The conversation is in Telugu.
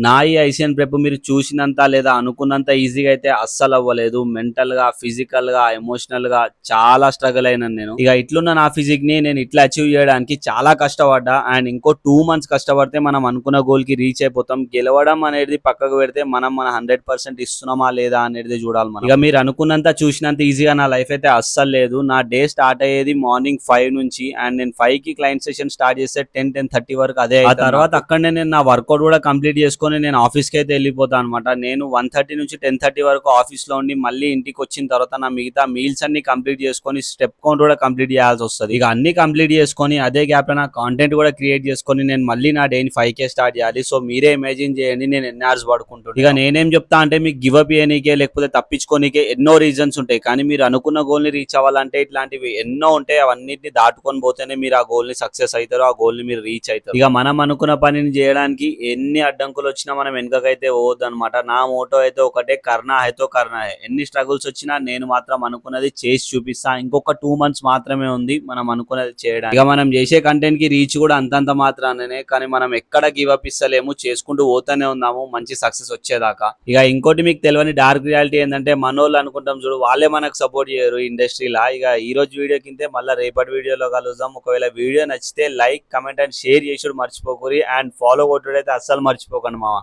నా ఈ ఐసీఎన్ ప్రెప్ మీరు చూసినంత లేదా అనుకున్నంత ఈజీగా అయితే అస్సలు అవ్వలేదు. మెంటల్ గా, ఫిజికల్ గా, ఎమోషనల్ గా చాలా స్ట్రగుల్ అయినాను నేను. ఇక ఇట్లున్న నా ఫిజిక్ ని నేను ఇట్లా అచీవ్ చేయడానికి చాలా కష్టపడ్డా. అండ్ ఇంకో 2 మంత్స్ కష్టపడితే మనం అనుకున్న గోల్ కి రీచ్ అయిపోతాం. గెలవడం అనేది పక్కకు పెడితే మనం మన 100% ఇస్తున్నామా లేదా అనేది చూడాలి మనం. ఇక మీరు అనుకున్నంత చూసినంత ఈజీగా నా లైఫ్ అయితే అస్సలు లేదు. నా డే స్టార్ట్ అయ్యేది మార్నింగ్ 5 నుంచి. అండ్ నేను 5 కి క్లయింట్ సెషన్ స్టార్ట్ చేస్తే 10-10:30 వరకు అదే. ఆ తర్వాత అక్కడనే నేను నా వర్కౌట్ కూడా కంప్లీట్ చేసుకొని నేను ఆఫీస్ కి అయితే వెళ్ళిపోతాను అనమాట. నేను 1:30 నుంచి 10:30 వరకు ఆఫీస్ లో ఉండి మళ్ళీ ఇంటికి వచ్చిన తర్వాత నా మిగతా మీల్స్ అన్ని కంప్లీట్ చేసుకొని స్టెప్ కౌంట్ కూడా కంప్లీట్ చేయాల్సి వస్తుంది. ఇక అన్ని కంప్లీట్ చేసుకొని అదే గ్యాప్ లో నా కాంటెంట్ కూడా క్రియేట్ చేసుకొని నేను మళ్ళీ నా డేని 5 స్టార్ట్ చేయాలి. సో మీరే ఇమాజిన్ చేయండి నేను ఎన్ని అవర్స్ పడుకుంటాను. ఇక నేనేం చెప్తా అంటే మీకు గివ్ అప్ చేయనీకే లేకపోతే తప్పించుకోనికే ఎన్నో రీజన్స్ ఉంటాయి. కానీ మీరు అనుకున్న గోల్ ని రీచ్ అవ్వాలంటే ఇట్లాంటివి ఎన్నో ఉంటాయి. అవన్నిటిని దాటుకొని పోతేనే మీరు ఆ గోల్ ని సక్సెస్ అవుతారు, ఆ గోల్ ని మీరు రీచ్ అవుతారు. ఇక మనం అనుకున్న పనిని చేయడానికి ఎన్ని అడ్డంకులు వచ్చినా మనం వెనకకైతే పోవద్దు అనమాట. నా మోటో అయితే ఒకటే, కర్నా హైతో కర్నా హై. ఎన్ని స్ట్రగుల్స్ వచ్చినా నేను మాత్రం అనుకున్నది చేసి చూపిస్తా. ఇంకొక 2 మంత్స్ మాత్రమే ఉంది మనం అనుకున్నది చేయడానికి. ఇక మనం చేసే కంటెంట్ కి రీచ్ కూడా అంతంత మాత్రానే. కానీ మనం ఎక్కడ గివ్ అప్ ఇస్తలేము, చేసుకుంటూ పోతూనే ఉన్నాము మంచి సక్సెస్ వచ్చేదాకా. ఇక ఇంకోటి మీకు తెలియని డార్క్ రియాలిటీ ఏంటంటే మనోళ్ళు అనుకుంటాం చూడు, వాళ్ళే మనకు సపోర్ట్ చేయరు ఇండస్ట్రీలా. ఇక ఈ రోజు వీడియో కింద మళ్ళీ రేపటి వీడియోలో కలుద్దాం. ఒకవేళ వీడియో నచ్చితే లైక్, కమెంట్ అండ్ షేర్ చేసుడు మర్చిపోకూరి. అండ్ ఫాలో కొట్టుడైతే అస్సలు మర్చిపోకండి మావా.